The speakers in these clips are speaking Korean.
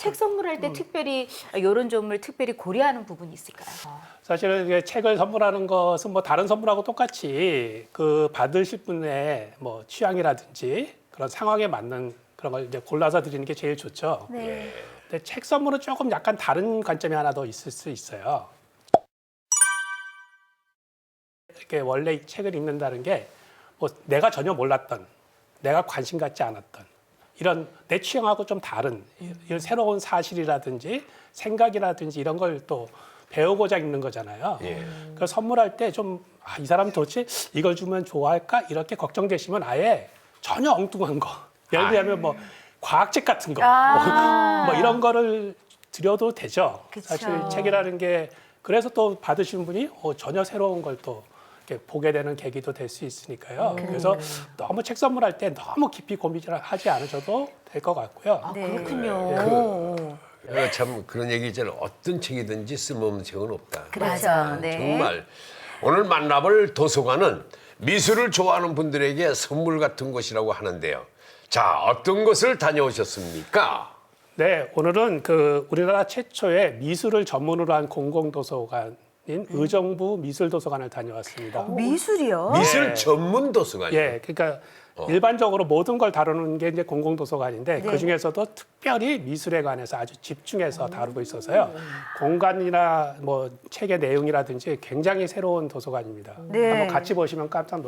책 선물할 때 특별히 이런 점을 특별히 고려하는 부분이 있을까요? 사실은 이게 책을 선물하는 것은 뭐 다른 선물하고 똑같이 그 받으실 분의 뭐 취향이라든지 그런 상황에 맞는 그런 걸 이제 골라서 드리는 게 제일 좋죠. 네. 근데 책 선물은 조금 약간 다른 관점이 하나 더 있을 수 있어요. 이렇게 원래 이 책을 읽는다는 게 뭐 내가 전혀 몰랐던, 내가 관심 갖지 않았던 이런 내 취향하고 좀 다른 이런 새로운 사실이라든지 생각이라든지 이런 걸 또 배우고자 읽는 거잖아요. 그래서 선물할 때 좀 이 사람 도대체 이걸 주면 좋아할까 이렇게 걱정되시면 아예 전혀 엉뚱한 거. 예를 들면 뭐 과학책 같은 거, 뭐 이런 거를 드려도 되죠. 그쵸. 사실 책이라는 게 그래서 또 받으시는 분이 전혀 새로운 걸 또 이렇게 보게 되는 계기도 될 수 있으니까요. 그래서 너무 책 선물할 때 너무 깊이 고민하지 않으셔도 될 것 같고요. 네. 그렇군요. 참 그런 얘기 있잖아요. 어떤 책이든지 쓸모없는 책은 없다. 그렇죠. 네. 정말 오늘 만나볼 도서관은 미술을 좋아하는 분들에게 선물 같은 곳이라고 하는데요. 자, 어떤 곳을 다녀오셨습니까? 네, 오늘은 그 우리나라 최초의 미술을 전문으로 한 공공도서관인 의정부 미술도서관을 다녀왔습니다. 미술이요? 미술 전문 도서관이요. 예, 그러니까 일반적으로 모든 걸 다루는 게 이제 공공도서관인데 그 중에서도 특별히 미술에 관해서 아주 집중해서 다루고 있어서요. 공간이나 뭐 책의 내용이라든지 굉장히 새로운 도서관입니다. 네. 한번 같이 보시면 깜짝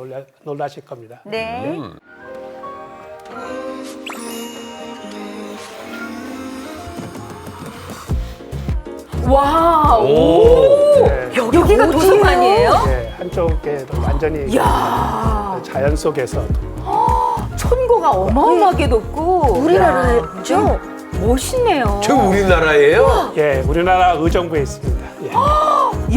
놀라실 겁니다. 네. 와, 오, 네. 여기가 도서관이에요? 예, 한쪽에 완전히 이야, 자연 속에서 천고가 어마어마하게 높고 우리나라죠? 멋있네요. 저 우리나라예요? 예, 우리나라 의정부에 있습니다. 예.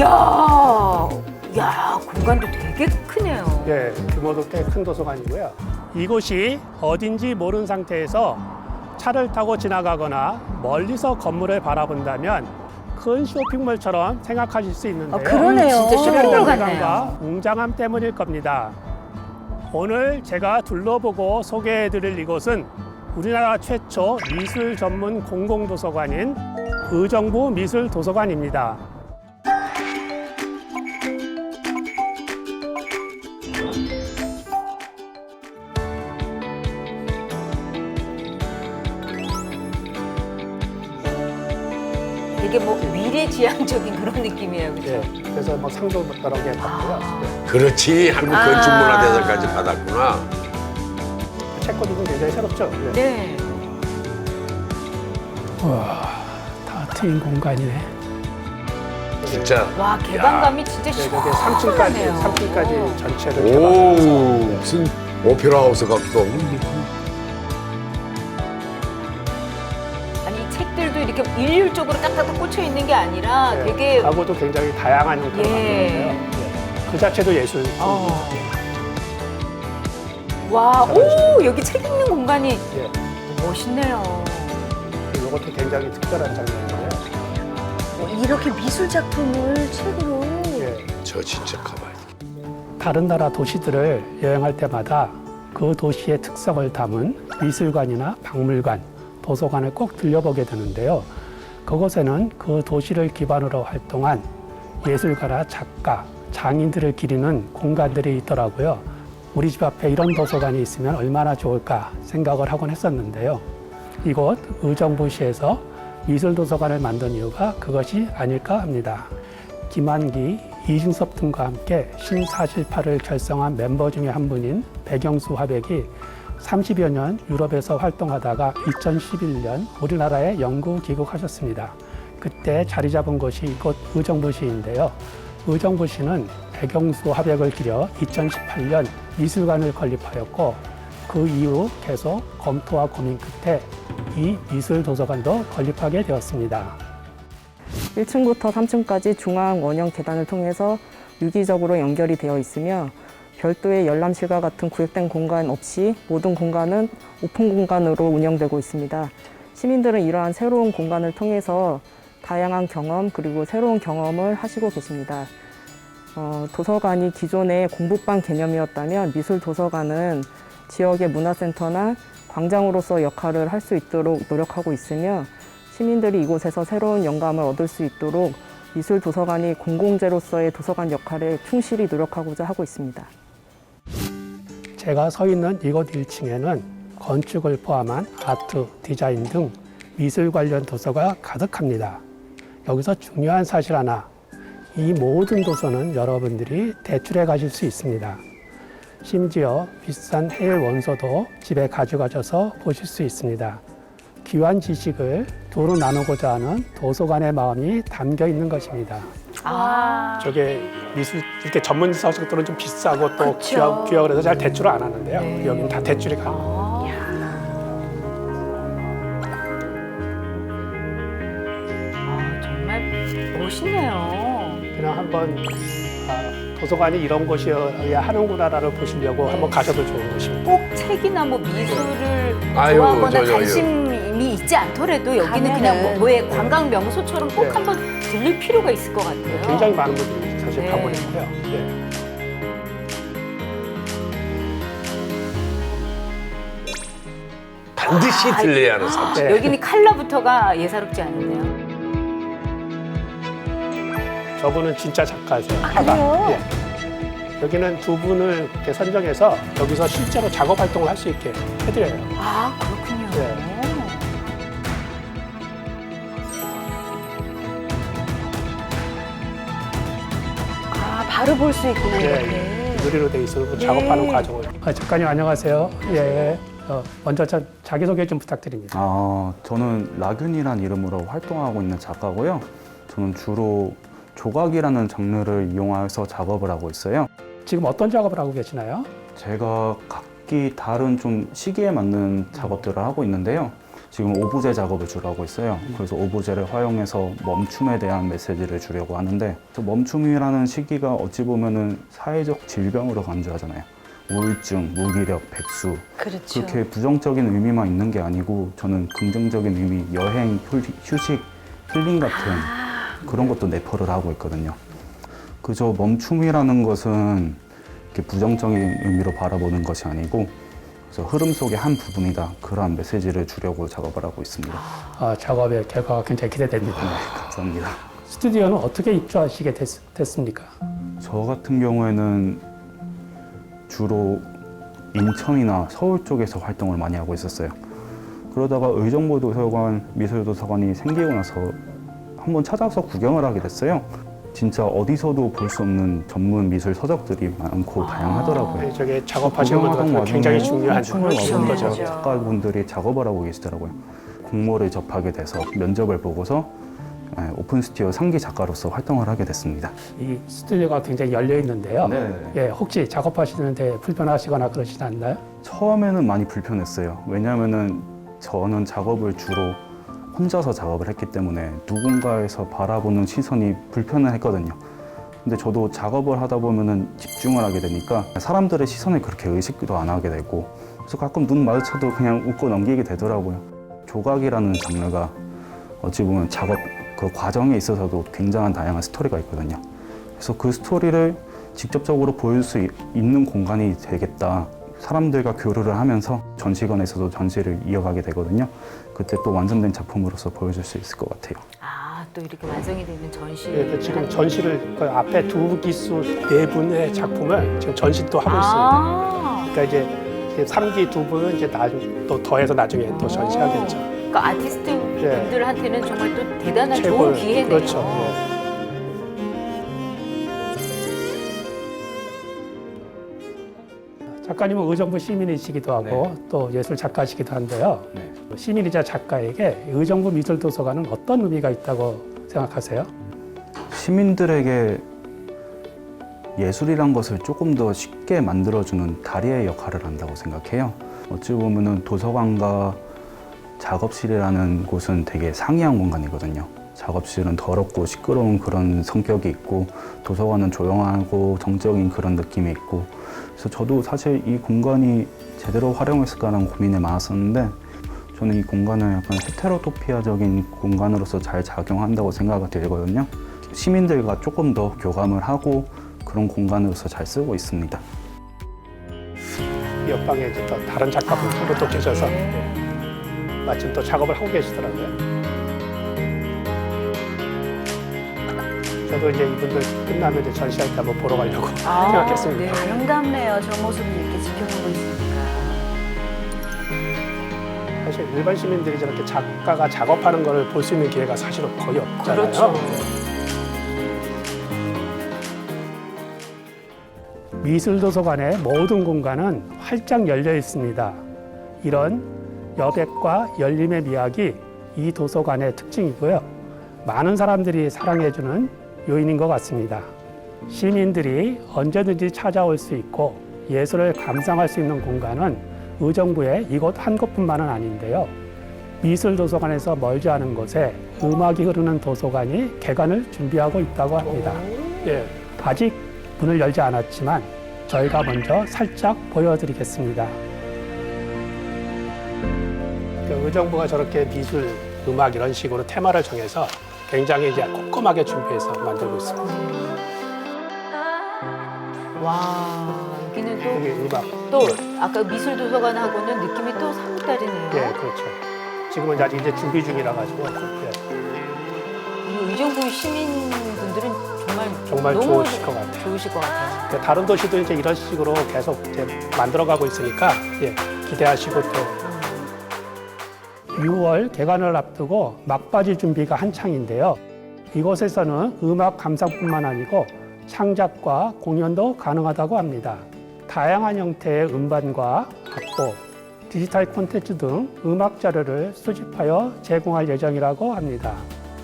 야, 공간도 되게 크네요. 예, 규모도 꽤 큰 도서관이고요. 이곳이 어딘지 모르는 상태에서 차를 타고 지나가거나 멀리서 건물을 바라본다면 큰 쇼핑몰처럼 생각하실 수 있는데요. 그러네요. 진짜 쇼핑몰 같네요. 시간과 웅장함 때문일 겁니다. 오늘 제가 둘러보고 소개해드릴 이곳은 우리나라 최초 미술 전문 공공도서관인 의정부 미술도서관입니다. 되게 뭐 미래지향적인 그런 느낌이에요, 그렇죠? 예, 그래서 뭐 상도 여러 개 받고요. 그렇지. 한국 건축문화대상까지 받았구나. 예. 책꽂이도 굉장히 새롭죠. 예. 네. 다 트인 공간이네. 진짜. 와, 개방감이 진짜 네, 여기 시원하네요. 3층까지 전체를 오, 개방해서 무슨 오페라 하우스 같고. 아니, 이 책들도 이렇게 일률적으로 딱딱딱 꽂혀 있는 게 아니라 예, 되게 가구도 굉장히 다양한 형태로 예. 만들었는데요. 예. 그 자체도 예술. 와, 오, 여기 책 읽는 공간이 예. 멋있네요. 이것도 굉장히 특별한 장면이에요. 이렇게 미술 작품을 책으로. 예. 저 진짜 가봐야 돼. 다른 나라 도시들을 여행할 때마다 그 도시의 특성을 담은 미술관이나 박물관, 도서관을 꼭 들려보게 되는데요. 그곳에는 그 도시를 기반으로 활동한 예술가나 작가, 장인들을 기리는 공간들이 있더라고요. 우리 집 앞에 이런 도서관이 있으면 얼마나 좋을까 생각을 하곤 했었는데요. 이곳 의정부시에서 미술도서관을 만든 이유가 그것이 아닐까 합니다. 김한기, 이중섭 등과 함께 신사실파를 결성한 멤버 중에 한 분인 백영수 화백이 30여 년 유럽에서 활동하다가 2011년 우리나라에 영구 귀국하셨습니다. 그때 자리 잡은 곳이 이곳 의정부시인데요. 의정부시는 백영수 화백을 기려 2018년 미술관을 건립하였고 그 이후 계속 검토와 고민 끝에 이 미술도서관도 건립하게 되었습니다. 1층부터 3층까지 중앙 원형 계단을 통해서 유기적으로 연결이 되어 있으며 별도의 열람실과 같은 구획된 공간 없이 모든 공간은 오픈 공간으로 운영되고 있습니다. 시민들은 이러한 새로운 공간을 통해서 다양한 경험 그리고 새로운 경험을 하시고 계십니다. 도서관이 기존의 공부방 개념이었다면 미술도서관은 지역의 문화센터나 광장으로서 역할을 할 수 있도록 노력하고 있으며 시민들이 이곳에서 새로운 영감을 얻을 수 있도록 미술 도서관이 공공재로서의 도서관 역할에 충실히 노력하고자 하고 있습니다. 제가 서 있는 이곳 1층에는 건축을 포함한 아트, 디자인 등 미술 관련 도서가 가득합니다. 여기서 중요한 사실 하나, 이 모든 도서는 여러분들이 대출해 가실 수 있습니다. 심지어 비싼 해외 원서도 집에 가져가셔서 보실 수 있습니다. 귀한 지식을 두루 나누고자 하는 도서관의 마음이 담겨 있는 것입니다. 아, 저게 미술 이렇게 전문 서적들은 좀 비싸고 또 그쵸. 귀하고 그래서 잘 대출을 안 하는데요. 네. 여기는 다 대출이 가능해요. 정말 멋있네요. 그냥 한번 도서관이 이런 곳이어야 하는구나를 보시려고 한번 가셔도 좋은 곳입니다. 꼭 책이나 뭐 미술을 아유, 좋아하거나 관심이 있지 않더라도 여기는 그냥 가면은. 뭐의 관광 명소처럼 꼭 네. 한번 들릴 필요가 있을 것 같아요. 굉장히 많은 분들이 사실 네. 가보려고요. 네. 반드시 들려야 하는 산책. 네. 여기는 컬러부터가 예사롭지 않은데요. 저분은 진짜 작가세요. 그래요? 예. 여기는 두 분을 이렇게 선정해서 여기서 실제로 작업 활동을 할 수 있게 해드려요. 아, 그렇군요. 네. 아, 바로 볼 수 있구나, 예, 이렇게. 예. 유리로 돼 있어서 작업하는 과정을. 작가님 안녕하세요. 예. 먼저 자기소개 좀 부탁드립니다. 저는 라균이란 이름으로 활동하고 있는 작가고요. 저는 주로 조각이라는 장르를 이용해서 작업을 하고 있어요. 지금 어떤 작업을 하고 계시나요? 제가 각기 다른 좀 시기에 맞는 작업들을 하고 있는데요. 지금 오브제 작업을 주로 하고 있어요. 그래서 오브제를 활용해서 멈춤에 대한 메시지를 주려고 하는데, 저 멈춤이라는 시기가 어찌 보면은 사회적 질병으로 간주하잖아요. 우울증, 무기력, 백수. 그렇죠. 그렇게 부정적인 의미만 있는 게 아니고 저는 긍정적인 의미, 여행, 휴식, 힐링 같은 그런 것도 내포를 하고 있거든요. 그저 멈춤이라는 것은 이렇게 부정적인 의미로 바라보는 것이 아니고 그래서 흐름 속의 한 부분이다. 그러한 메시지를 주려고 작업을 하고 있습니다. 작업의 결과가 굉장히 기대됩니다. 감사합니다. 스튜디오는 어떻게 입주하시게 됐습니까? 저 같은 경우에는 주로 인천이나 서울 쪽에서 활동을 많이 하고 있었어요. 그러다가 의정부도서관, 미술도서관이 생기고 나서 한번 찾아서 구경을 하게 됐어요. 진짜 어디서도 볼 수 없는 전문 미술 서적들이 많고 다양하더라고요. 네, 저게 작업하시는 구경하던 분들 굉장히 와중에 중요한 춤을 거죠. 와보니까 그렇죠. 작가분들이 작업을 하고 계시더라고요. 공모를 접하게 돼서 면접을 보고서 오픈 스튜디오 상기 작가로서 활동을 하게 됐습니다. 이 스튜디오가 굉장히 열려 있는데요. 네. 예, 혹시 작업하시는데 불편하시거나 그러시지 않나요? 처음에는 많이 불편했어요. 왜냐하면은 저는 작업을 주로 혼자서 작업을 했기 때문에 누군가에서 바라보는 시선이 불편을 했거든요. 근데 저도 작업을 하다 보면은 집중을 하게 되니까 사람들의 시선을 그렇게 의식도 안 하게 되고, 그래서 가끔 눈 마주쳐도 그냥 웃고 넘기게 되더라고요. 조각이라는 장르가 어찌 보면 작업 그 과정에 있어서도 굉장한 다양한 스토리가 있거든요. 그래서 그 스토리를 직접적으로 보여줄 수 있는 공간이 되겠다. 사람들과 교류를 하면서 전시관에서도 전시를 이어가게 되거든요. 그때 또 완성된 작품으로서 보여줄 수 있을 것 같아요. 아, 또 이렇게 완성이 되는 전시. 예, 지금 전시를 그 앞에 두 기수 네 분의 작품을 지금 전시 또 하고 있습니다. 그러니까 이제 3기 두 분은 이제 또 더해서 나중에 또 전시하겠죠. 그러니까 아티스트 분들한테는 정말 또 대단한 좋은 최고의- 기회네요. 그렇죠. 예. 작가님은 의정부 시민이시기도 하고 또 예술 작가시기도 한데요. 네. 시민이자 작가에게 의정부 미술도서관은 어떤 의미가 있다고 생각하세요? 시민들에게 예술이란 것을 조금 더 쉽게 만들어주는 다리의 역할을 한다고 생각해요. 어찌 보면은 도서관과 작업실이라는 곳은 되게 상이한 공간이거든요. 작업실은 더럽고 시끄러운 그런 성격이 있고, 도서관은 조용하고 정적인 그런 느낌이 있고, 그래서 저도 사실 이 공간이 제대로 활용했을까라는 고민이 많았었는데, 저는 이 공간을 약간 헤테로토피아적인 공간으로서 잘 작용한다고 생각이 들거든요. 시민들과 조금 더 교감을 하고 그런 공간으로서 잘 쓰고 있습니다. 이 옆방에 이제 또 다른 작가분들도 또 계셔서 마침 또 작업을 하고 계시더라고요. 저도 이제 이분들 끝나면 이제 전시할 때 한번 보러 가려고 생각했습니다. 아름답네요. 저 모습을 이렇게 지켜보고 있으니까. 사실 일반 시민들이 저렇게 작가가 작업하는 거를 볼 수 있는 기회가 사실은 거의 없잖아요. 그렇죠. 미술도서관의 모든 공간은 활짝 열려 있습니다. 이런 여백과 열림의 미학이 이 도서관의 특징이고요. 많은 사람들이 사랑해주는 요인인 것 같습니다. 시민들이 언제든지 찾아올 수 있고 예술을 감상할 수 있는 공간은 의정부의 이곳 한 곳뿐만은 아닌데요. 미술도서관에서 멀지 않은 곳에 음악이 흐르는 도서관이 개관을 준비하고 있다고 합니다. 예, 아직 문을 열지 않았지만 저희가 먼저 살짝 보여드리겠습니다. 의정부가 저렇게 미술, 음악 이런 식으로 테마를 정해서 굉장히 이제 꼼꼼하게 준비해서 만들고 있습니다. 와, 여기는 여기 음악. 또 아까 미술 도서관하고는 느낌이 또 사뭇 다르네요. 예, 그렇죠. 지금은 아직 이제 준비 중이라 가지고 예, 이 의정부 시민분들은 정말 너무 좋으실 것 같아요. 좋으실 것 같아요. 다른 도시도 이제 이런 식으로 계속 이제 만들어가고 있으니까 예, 기대하시고 또 6월 개관을 앞두고 막바지 준비가 한창인데요. 이곳에서는 음악 감상뿐만 아니고 창작과 공연도 가능하다고 합니다. 다양한 형태의 음반과 악보, 디지털 콘텐츠 등 음악 자료를 수집하여 제공할 예정이라고 합니다.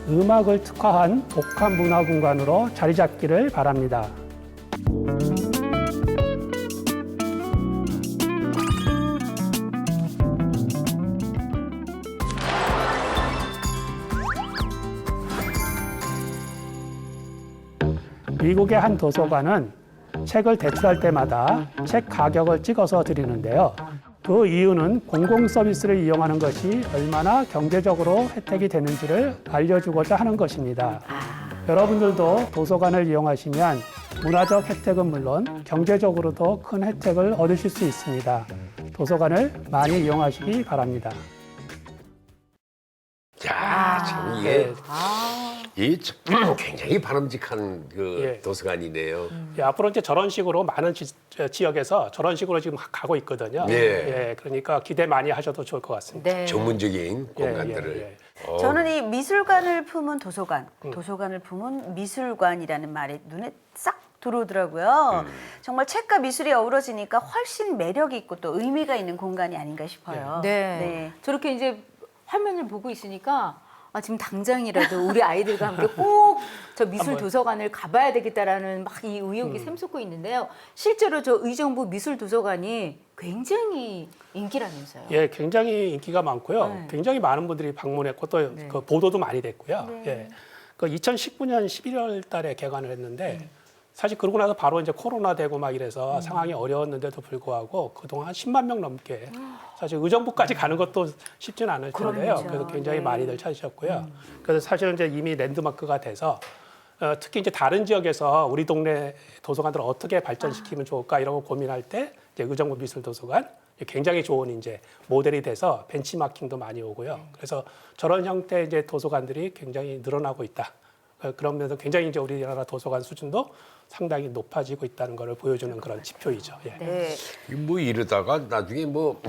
음악을 특화한 복합 문화 공간으로 자리 잡기를 바랍니다. 미국의 한 도서관은 책을 대출할 때마다 책 가격을 찍어서 드리는데요. 그 이유는 공공 서비스를 이용하는 것이 얼마나 경제적으로 혜택이 되는지를 알려주고자 하는 것입니다. 여러분들도 도서관을 이용하시면 문화적 혜택은 물론 경제적으로도 큰 혜택을 얻으실 수 있습니다. 도서관을 많이 이용하시기 바랍니다. 야, 참 이게 아, 이 굉장히 바람직한 그 예. 도서관이네요. 예, 앞으로 이제 저런 식으로 많은 지역에서 저런 식으로 지금 가고 있거든요. 예. 예, 그러니까 기대 많이 하셔도 좋을 것 같습니다. 네. 전문적인 예, 공간들을. 예. 저는 이 미술관을 품은 도서관, 도서관을 품은 미술관이라는 말이 눈에 싹 들어오더라고요. 정말 책과 미술이 어우러지니까 훨씬 매력이 있고 또 의미가 있는 공간이 아닌가 싶어요. 네. 저렇게 이제 화면을 보고 있으니까 지금 당장이라도 우리 아이들과 함께 꼭 저 미술 도서관을 가봐야 되겠다라는 막 이 의욕이 샘솟고 있는데요. 실제로 저 의정부 미술 도서관이 굉장히 인기라면서요. 예, 굉장히 인기가 많고요. 네. 굉장히 많은 분들이 방문했고 또 네. 그 보도도 많이 됐고요. 예, 그 2019년 11월 달에 개관을 했는데 사실 그러고 나서 바로 이제 코로나 되고 막 이래서 상황이 어려웠는데도 불구하고 그동안 한 10만 명 넘게 사실 의정부까지 가는 것도 쉽지는 않을 텐데요. 그렇죠. 그래서 굉장히 네. 많이들 찾으셨고요. 그래서 사실은 이제 이미 랜드마크가 돼서 특히 이제 다른 지역에서 우리 동네 도서관들을 어떻게 발전시키면 좋을까 이런 거 고민할 때 이제 의정부 미술도서관 굉장히 좋은 이제 모델이 돼서 벤치마킹도 많이 오고요. 그래서 저런 형태의 이제 도서관들이 굉장히 늘어나고 있다. 그러면서 굉장히 이제 우리나라 도서관 수준도 상당히 높아지고 있다는 것을 보여주는 그런 지표이죠. 예. 네. 뭐 이러다가 나중에 뭐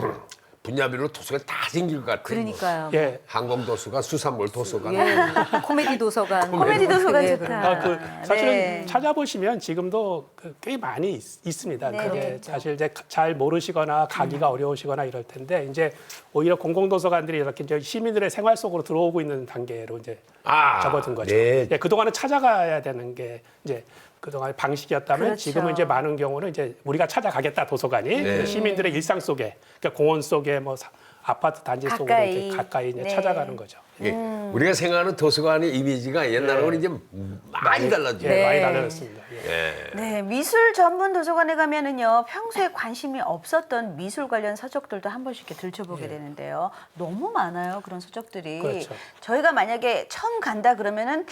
분야별로 도서관 다 생길 것 같아요. 그러니까요. 예. 항공도서관, 수산물 도서관. 예. 코미디 도서관. 코미디 도서관 네, 좋다. 사실은 네. 찾아보시면 지금도 꽤 많이 있습니다. 네, 그게 그렇겠죠. 사실 이제 잘 모르시거나 가기가 어려우시거나 이럴 텐데 이제 오히려 공공도서관들이 이렇게 이제 시민들의 생활 속으로 들어오고 있는 단계로 이제 접어든 거죠. 네. 예, 그동안은 찾아가야 되는 게 이제 그동안의 방식이었다면 그렇죠. 지금은 이제 많은 경우는 이제 우리가 찾아가겠다 도서관이 네. 시민들의 일상 속에 그러니까 공원 속에 뭐 아파트 단지 속으로 가까이. 이렇게 가까이 이제 네. 찾아가는 거죠. 예. 우리가 생각하는 도서관의 이미지가 옛날하고는 이제 많이 달라지죠. 예, 네. 많이 달라졌습니다. 예. 예. 네, 미술 전문 도서관에 가면은요, 평소에 관심이 없었던 미술 관련 서적들도 한 번씩 이렇게 들춰보게 되는데요. 너무 많아요, 그런 서적들이. 그렇죠. 저희가 만약에 처음 간다 그러면은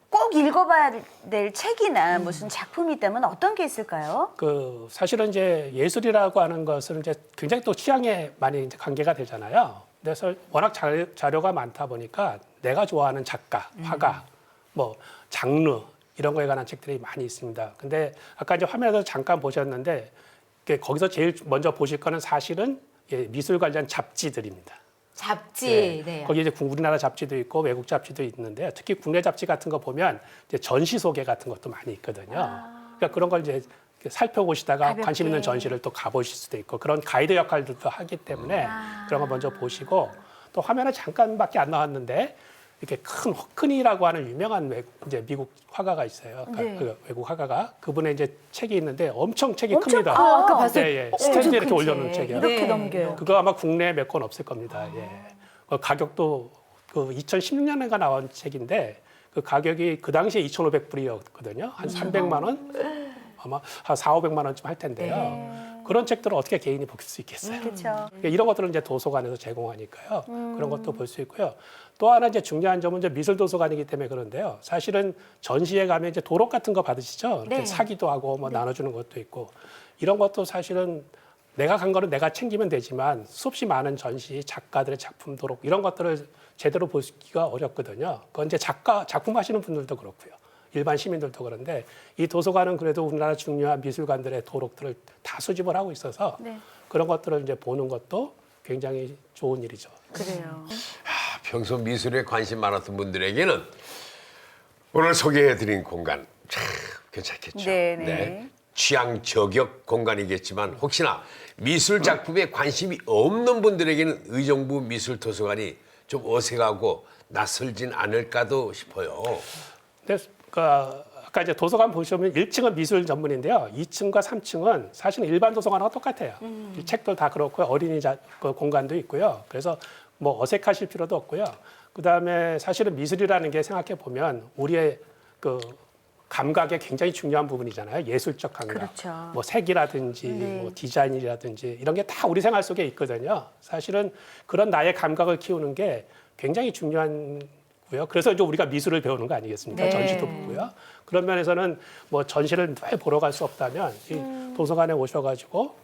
꼭 읽어봐야 될 책이나 무슨 작품이 있다면 어떤 게 있을까요? 그 사실은 이제 예술이라고 하는 것은 이제 굉장히 또 취향에 많이 이제 관계가 되잖아요. 그래서 워낙 자료가 많다 보니까 내가 좋아하는 작가, 화가, 뭐 장르 이런 거에 관한 책들이 많이 있습니다. 근데 아까 이제 화면에서 잠깐 보셨는데 거기서 제일 먼저 보실 거는 사실은 미술 관련 잡지들입니다. 잡지. 네. 거기 이제 우리나라 잡지도 있고 외국 잡지도 있는데 특히 국내 잡지 같은 거 보면 이제 전시 소개 같은 것도 많이 있거든요. 그러니까 그런 걸 이제 살펴보시다가 가볍게. 관심 있는 전시를 또 가보실 수도 있고 그런 가이드 역할들도 하기 때문에 그런 거 먼저 보시고 또 화면에 잠깐밖에 안 나왔는데 이렇게 큰 허큰이라고 하는 유명한 이제 미국 화가가 있어요. 네. 그 외국 화가가 그분의 이제 책이 있는데 엄청 책이 엄청 큽니다. 커요. 아까 봤어요. 예, 예. 스탠드에 이렇게 큰 올려놓은 책. 책이요. 이렇게 네. 넘겨요. 그거 아마 국내에 몇 권 없을 겁니다. 예. 그 가격도 그 2016년에가 나온 책인데 그 가격이 그 당시에 2,500불이었거든요. 한 300만 원, 아마 한 4, 500만 원쯤 할 텐데요. 그런 책들을 어떻게 개인이 볼 수 있겠어요? 그렇죠. 그러니까 이런 것들은 이제 도서관에서 제공하니까요. 그런 것도 볼 수 있고요. 또 하나 이제 중요한 점은 이제 미술 도서관이기 때문에 그런데요. 사실은 전시회 가면 이제 도록 같은 거 받으시죠. 이렇게 네. 사기도 하고 뭐 나눠주는 것도 있고 이런 것도 사실은 내가 간 거는 내가 챙기면 되지만 수없이 많은 전시 작가들의 작품 도록 이런 것들을 제대로 보기가 어렵거든요. 그건 이제 작품 하시는 분들도 그렇고요. 일반 시민들도 그런데 이 도서관은 그래도 우리나라 중요한 미술관들의 도록들을 다 수집을 하고 있어서 네. 그런 것들을 이제 보는 것도 굉장히 좋은 일이죠. 그래요. 평소 미술에 관심 많았던 분들에게는 오늘 소개해드린 공간 참 괜찮겠죠. 네. 취향 저격 공간이겠지만 혹시나 미술 작품에 관심이 없는 분들에게는 의정부 미술도서관이 좀 어색하고 낯설진 않을까도 싶어요. 근데 아까 이제 도서관 보시면 1층은 미술 전문인데요. 2층과 3층은 사실은 일반 도서관하고 똑같아요. 이 책도 다 그렇고 그 공간도 있고요. 그래서 뭐 어색하실 필요도 없고요. 그다음에 사실은 미술이라는 게 생각해 보면 우리의 그 감각에 굉장히 중요한 부분이잖아요. 예술적 감각. 그렇죠. 뭐 색이라든지 네. 뭐 디자인이라든지 이런 게 다 우리 생활 속에 있거든요. 사실은 그런 나의 감각을 키우는 게 굉장히 중요한 고요. 그래서 이제 우리가 미술을 배우는 거 아니겠습니까? 네. 전시도 보고요. 그런 면에서는 뭐 전시를 늘 보러 갈 수 없다면 이 도서관에 오셔가지고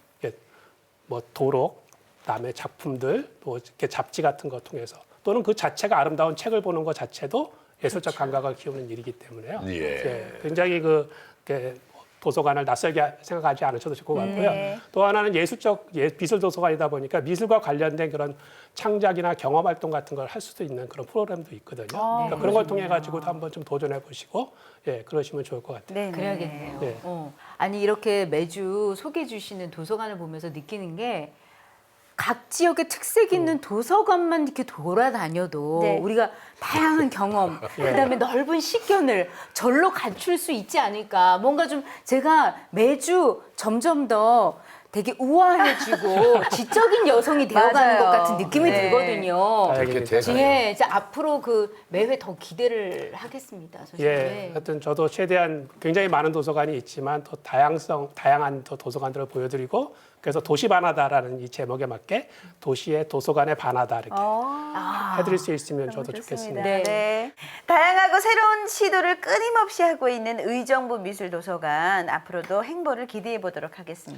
뭐 도록, 그다음에 작품들, 또 이렇게 잡지 같은 거 통해서 또는 그 자체가 아름다운 책을 보는 것 자체도 예술적 감각을 키우는 일이기 때문에요. 예. 굉장히 도서관을 낯설게 생각하지 않으셔도 좋을 것 같고요. 네. 또 하나는 미술 도서관이다 보니까 미술과 관련된 그런 창작이나 경험 활동 같은 걸 할 수도 있는 그런 프로그램도 있거든요. 그러니까 그런 걸 통해 가지고도 한번 좀 도전해 보시고 그러시면 좋을 것 같아요. 네. 그래야겠네요. 네. 아니 이렇게 매주 소개해 주시는 도서관을 보면서 느끼는 게 각 지역의 특색 있는 도서관만 이렇게 돌아다녀도 네. 우리가 다양한 경험, 그다음에 넓은 식견을 절로 갖출 수 있지 않을까. 뭔가 좀 제가 매주 점점 더 되게 우아해지고 지적인 여성이 되어가는 맞아요. 것 같은 느낌이 네. 들거든요. 그렇게 돼가요. 예, 이제 앞으로 그 매회 더 기대를 하겠습니다. 사실. 예, 하여튼 저도 최대한 굉장히 많은 도서관이 있지만 또 다양한 또 도서관들을 보여드리고 그래서 도시 반하다라는 이 제목에 맞게 도시의 도서관의 반하다 이렇게 해드릴 수 있으면 저도 좋겠습니다. 네. 네. 다양하고 새로운 시도를 끊임없이 하고 있는 의정부 미술도서관 앞으로도 행보를 기대해 보도록 하겠습니다.